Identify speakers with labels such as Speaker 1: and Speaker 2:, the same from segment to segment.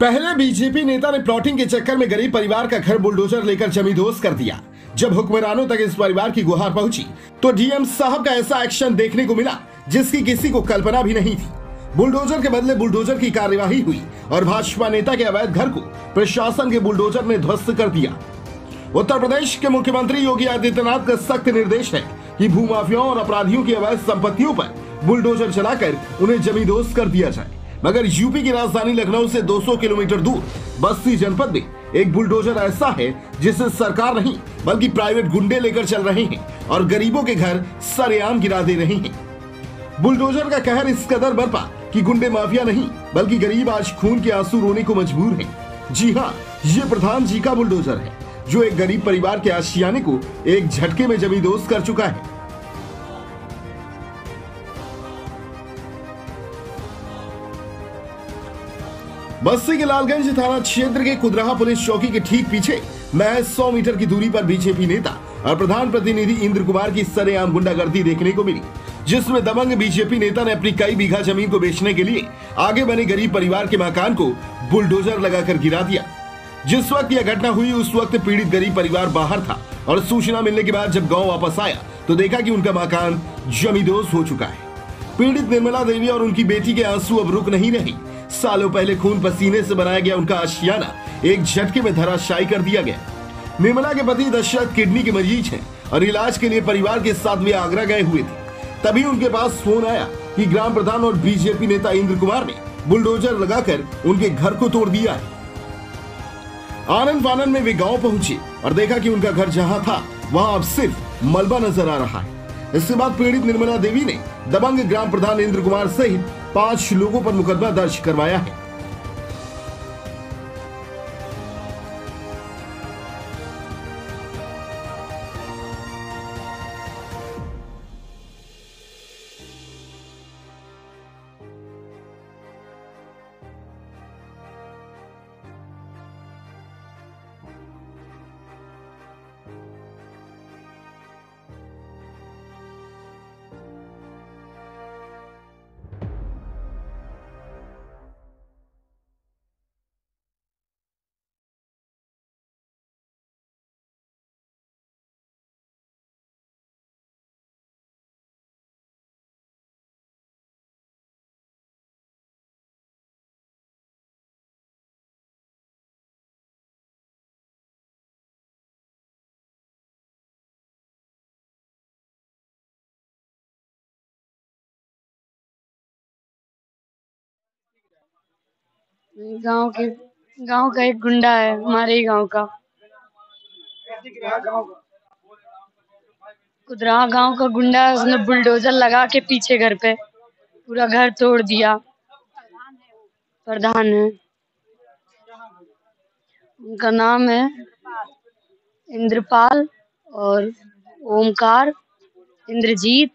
Speaker 1: पहले बीजेपी नेता ने प्लॉटिंग के चक्कर में गरीब परिवार का घर बुलडोजर लेकर जमींदोज कर दिया। जब हुक्मरानों तक इस परिवार की गुहार पहुंची तो डीएम साहब का ऐसा एक्शन देखने को मिला जिसकी किसी को कल्पना भी नहीं थी। बुलडोजर के बदले बुलडोजर की कार्यवाही हुई और भाजपा नेता के अवैध घर को प्रशासन के बुलडोजर ने ध्वस्त कर दिया। उत्तर प्रदेश के मुख्यमंत्री योगी आदित्यनाथ का सख्त निर्देश है कि भूमाफियाओं और अपराधियों की अवैध संपत्तियों पर बुलडोजर चलाकर उन्हें जमींदोज कर दिया जाए। मगर यूपी की राजधानी लखनऊ से 200 किलोमीटर दूर बस्ती जनपद में एक बुलडोजर ऐसा है जिसे सरकार नहीं बल्कि प्राइवेट गुंडे लेकर चल रहे हैं और गरीबों के घर सरेआम गिरा दे रहे हैं। बुलडोजर का कहर इस कदर बरपा कि गुंडे माफिया नहीं बल्कि गरीब आज खून के आंसू रोने को मजबूर हैं। जी हाँ, ये प्रधान जी का बुलडोजर है जो एक गरीब परिवार के आशियाने को एक झटके में जमींदोज कर चुका है। बस्ती के लालगंज थाना क्षेत्र के कुदराहा पुलिस चौकी के ठीक पीछे महज 100 मीटर की दूरी पर बीजेपी नेता और प्रधान प्रतिनिधि इंद्र कुमार की सरेआम गुंडागर्दी देखने को मिली, जिसमें दबंग बीजेपी नेता ने अपनी कई बीघा जमीन को बेचने के लिए आगे बने गरीब परिवार के मकान को बुलडोजर लगाकर गिरा दिया। जिस वक्त यह घटना हुई उस वक्त पीड़ित गरीब परिवार बाहर था और सूचना मिलने के बाद जब गाँव वापस आया तो देखा कि उनका मकान जमींदोज हो चुका है। पीड़ित निर्मला देवी और उनकी बेटी के आंसू अब रुक नहीं रही। सालों पहले खून पसीने से बनाया गया उनका आशियाना एक झटके में धराशायी कर दिया गया। निर्मला के पति दशरथ किडनी के मरीज हैं और इलाज के लिए परिवार के साथ वे आगरा गए हुए थे। तभी उनके पास फोन आया कि ग्राम प्रधान और बीजेपी नेता इंद्र कुमार ने बुलडोजर लगाकर उनके घर को तोड़ दिया है। आनंद फानन में वे गांव पहुंचे और देखा कि उनका घर जहां था वहां अब सिर्फ मलबा नजर आ रहा है। इसके बाद पीड़ित निर्मला देवी ने दबंग ग्राम प्रधान इंद्र कुमार सहित 5 लोगों पर मुकदमा दर्ज करवाया है।
Speaker 2: गांव का एक गुंडा है, हमारे ही गांव का। कुदरा गांव का गुंडा है, उसने बुलडोजर लगा के पीछे घर पे पूरा घर तोड़ दिया। प्रधान है, उनका नाम है इंद्रपाल और ओमकार, इंद्रजीत।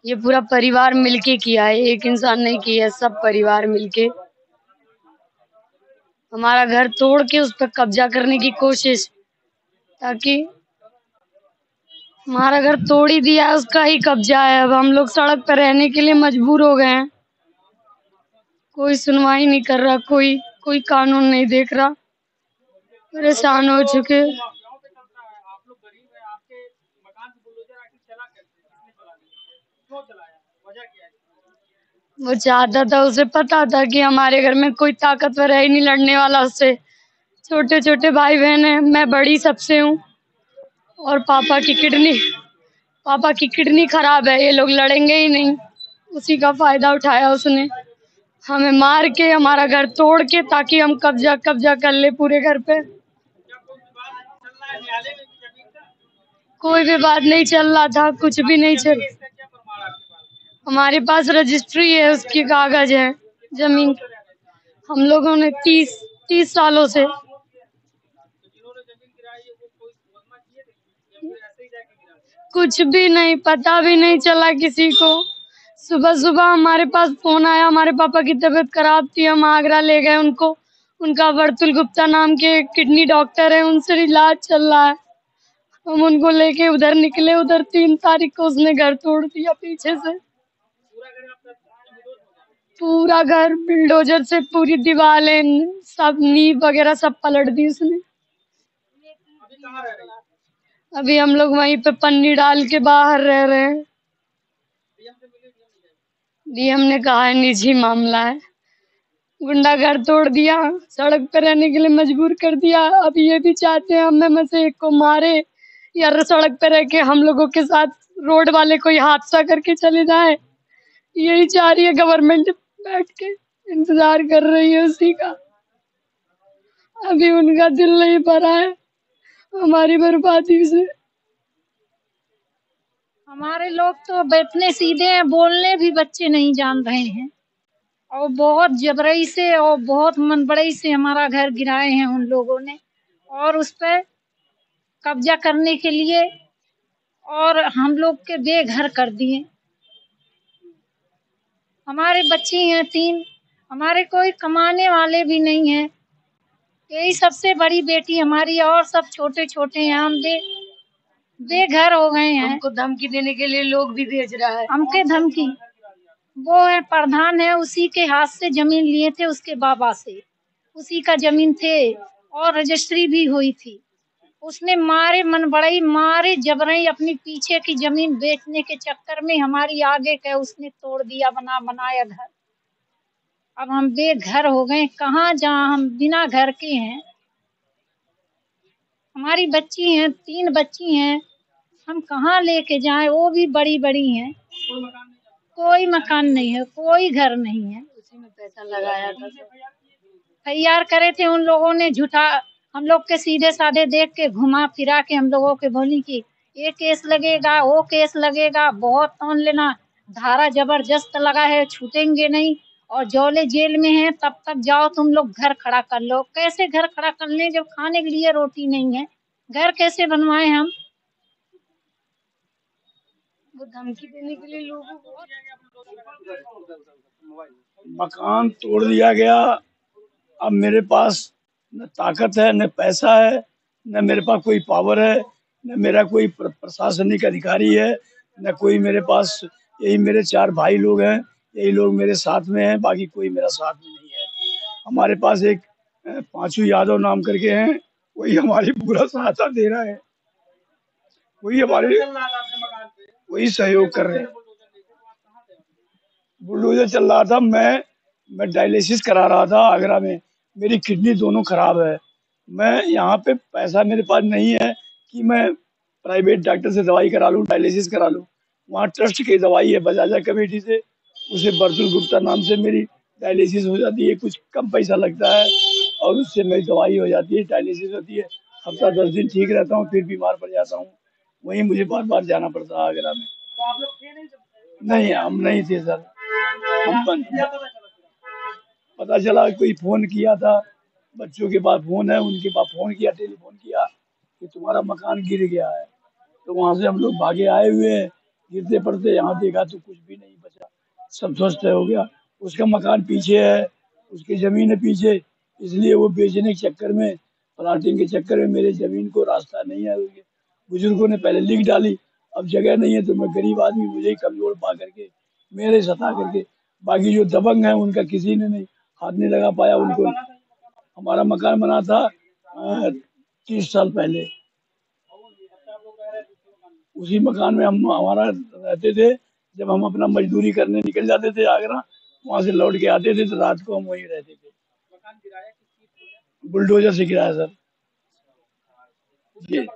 Speaker 2: ये पूरा परिवार मिलके किया है, एक इंसान नहीं किया है, सब परिवार मिलके हमारा घर तोड़ के उस पर कब्जा करने की कोशिश, ताकि हमारा घर तोड़ ही दिया है, उसका ही कब्जा है। अब हम लोग सड़क पर रहने के लिए मजबूर हो गए हैं। कोई सुनवाई नहीं कर रहा, कोई कानून नहीं देख रहा, परेशान हो चुके। वो चाहता था, उसे पता था कि हमारे घर में कोई ताकतवर है ही नहीं लड़ने वाला उससे। छोटे छोटे भाई बहन हैं, मैं बड़ी सबसे हूँ और पापा की किडनी खराब है, ये लोग लड़ेंगे ही नहीं। उसी का फायदा उठाया उसने, हमें मार के हमारा घर तोड़ के, ताकि हम कब्जा कर ले पूरे घर पे। कोई भी बात नहीं चल रहा था, कुछ भी नहीं चल। हमारे पास रजिस्ट्री है, उसकी कागज है जमीन। हम लोगों ने 30 सालों से कुछ भी नहीं, पता भी नहीं चला किसी को। सुबह सुबह हमारे पास फोन आया, हमारे पापा की तबीयत खराब थी, हम आगरा ले गए उनको। उनका वर्तुल गुप्ता नाम के किडनी डॉक्टर है, उनसे इलाज चल रहा है। हम उनको लेके उधर निकले, उधर 3 तारीख को उसने घर तोड़ दिया पीछे से। पूरा घर बिल्डोजर से पूरी दीवारें सब नींव वगैरह सब पलट दी उसने। अभी हम लोग वहीं पे पन्नी डाल के बाहर रह रहे हैं। डीएम ने कहा है निजी मामला है। गुंडा घर तोड़ दिया, सड़क पे रहने के लिए मजबूर कर दिया। अब ये भी चाहते हैं हमें में से एक को मारे या सड़क पे रह के हम लोगों के साथ रोड वाले कोई हादसा करके चले जाए। यही चाह रही है गवर्नमेंट, बैठ के इंतजार कर रही है उसी का। अभी उनका दिल नहीं भरा है हमारी बर्बादी से।
Speaker 3: हमारे लोग तो इतने सीधे हैं, बोलने भी बच्चे नहीं जान रहे हैं और बहुत जबरई से और बहुत मनबड़ई से हमारा घर गिराए हैं उन लोगों ने और उस पर कब्जा करने के लिए और हम लोग के बेघर कर दिए। हमारे बच्चे हैं 3, हमारे कोई कमाने वाले भी नहीं हैं। यही सबसे बड़ी बेटी हमारी और सब छोटे छोटे हैं। हम बेघर हो गए हैं।
Speaker 2: हमको धमकी देने के लिए लोग भी भेज रहा है।
Speaker 3: हमके धमकी, वो है प्रधान है, उसी के हाथ से जमीन लिए थे, उसके बाबा से उसी का जमीन थे और रजिस्ट्री भी हुई थी। उसने मारे मनबड़ई, मारे जबरई अपनी पीछे की जमीन बेचने के चक्कर में हमारी आगे का उसने तोड़ दिया, बनाया घर। अब हम बेघर हो गए, कहाँ जहाँ हम बिना घर के हैं। हमारी बच्ची हैं, 3 बच्ची हैं, हम कहाँ लेके जाएं, वो भी बड़ी बड़ी हैं। कोई मकान नहीं है, कोई घर नहीं है।
Speaker 2: उसी में पैसा लगाया था।
Speaker 3: तैयार करे थे उन लोगों ने झूठा, हम लोग के सीधे साधे देख के घुमा फिरा के हम लोगों के बोली कि ये केस लगेगा, वो केस लगेगा, बहुत तौन लेना, धारा जबरदस्त लगा है, छूटेंगे नहीं और जौले जेल में है तब तक जाओ तुम लोग घर खड़ा कर लो। कैसे घर खड़ा कर लें जब खाने के लिए रोटी नहीं है? घर कैसे बनवाए हम?
Speaker 2: वो धमकी देने के लिए लोगों को
Speaker 4: मकान तोड़ दिया गया। अब मेरे पास न ताकत है, न पैसा है, न मेरे पास कोई पावर है, न मेरा कोई प्रशासनिक अधिकारी है, न कोई मेरे पास। यही मेरे 4 भाई लोग हैं, यही लोग मेरे साथ में हैं, बाकी कोई मेरा साथ में नहीं है। हमारे पास एक पांचू यादव नाम करके हैं, वही हमारी पूरा सहायता दे रहा है, वही सहयोग कर रहे हैं। बुलडोजर चल रहा था, मैं डायलिसिस करा रहा था आगरा में, मेरी किडनी दोनों खराब है। मैं यहाँ पे पैसा मेरे पास नहीं है कि मैं प्राइवेट डॉक्टर से दवाई करा लूँ, डायलिसिस करा लूँ। वहाँ ट्रस्ट की दवाई है बजाजा कमेटी से, उसे बर्तुल गुप्ता नाम से मेरी डायलिसिस हो जाती है। कुछ कम पैसा लगता है और उससे मेरी दवाई हो जाती है, डायलिसिस होती है। हफ्ता 10 दिन ठीक रहता हूँ, फिर बीमार पड़ जाता हूँ। वहीं मुझे बार बार जाना पड़ता है आगरा में।
Speaker 5: तो आप लोग थे नहीं जब?
Speaker 4: नहीं, हम नहीं थे सर। पता चला कोई फोन किया था, बच्चों के पास फोन है, उनके पास फोन किया, टेलीफोन किया कि तुम्हारा मकान गिर गया है। तो वहां से हम लोग भागे आए हुए हैं, गिरते पड़ते यहाँ देखा तो कुछ भी नहीं बचा, सब ध्वस्त हो गया। उसका मकान पीछे है, उसकी जमीन है पीछे, इसलिए वो बेचने के चक्कर में, प्लाटिंग के चक्कर में मेरे जमीन को रास्ता नहीं है। बुजुर्गों ने पहले लिख डाली, अब जगह नहीं है तो मैं गरीब आदमी, मुझे ही कमजोर पा करके, मेरे सता करके, बाकी जो दबंग है उनका किसी ने नहीं हाथ नहीं लगा पाया उनको। हमारा मकान बना था 30 साल पहले, उसी मकान में हम हमारा रहते थे। जब हम अपना मजदूरी करने निकल जाते थे आगरा, वहां से लौट के आते थे तो रात को हम वहीं रहते थे। बुलडोजर से गिराया सर। जी,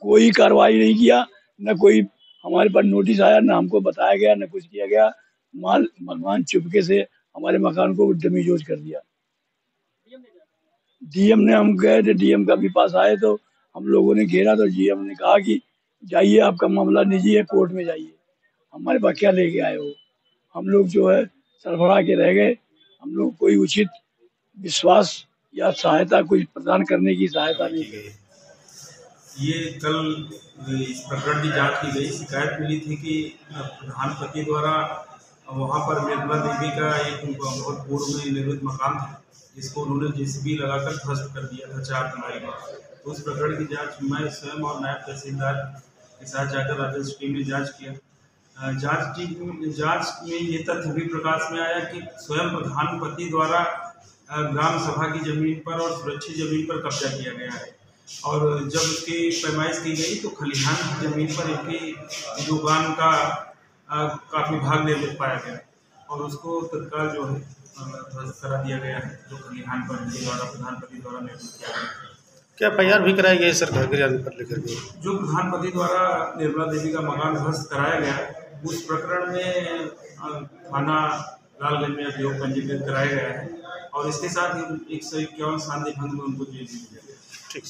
Speaker 4: कोई कार्रवाई नहीं किया, न कोई हमारे पास नोटिस आया, न हमको बताया गया, न कुछ किया गया। भगवान चुपके से हमारे मकान को डमीजोज कर दिया। डीएम ने, हम गए थे डीएम का भी पास आए तो हम लोगों ने घेरा तो डीएम ने कहा कि जाइए, आपका मामला निजी है, कोर्ट में जाइए। हमारे पास क्या लेके आए हो? हम लोग जो है सरफरा के रह गए। हम लोग कोई उचित विश्वास या सहायता कुछ प्रदान करने की सहायता नहीं की।
Speaker 5: ये कल इस प्रकरण की जांच की गई। शिकायत मिली थी कि प्रधानपति द्वारा वहाँ पर निर्मला देवी का एक बहुत पूर्व में निर्मित मकान था, जिसको उन्होंने जेसीबी लगाकर ध्वस्त कर दिया था 4 जुलाई में। तो उस प्रकरण की जांच मैं स्वयं और नायब तहसीलदार के साथ जाकर राजस्व टीम ने जांच किया। जांच में ये तथ्य भी प्रकाश में आया कि स्वयं प्रधानपति द्वारा ग्राम सभा की जमीन पर और सुरक्षित जमीन पर कब्जा किया गया है। और जब उसकी पैमाइश की गई तो खलिहान की जमीन पर इनकी दुकान का काफ़ी भाग निर्मित पाया गया और उसको तत्काल जो है ध्वस्त करा दिया गया है, जो खलिहान पर इनके द्वारा प्रधानपति द्वारा निर्मित किया गया है।
Speaker 6: क्या FIR भी कराई गई सरकार गिराने पर लेकर के?
Speaker 5: जो प्रधानपति द्वारा निर्मला देवी का मकान ध्वस्त कराया गया उस प्रकरण में थाना लालगंज में अभियोग पंजीकृत कराया गया है और इसके साथ ही 151 शांति भंग में उनको जेल भी दिया गया।
Speaker 6: ठीक।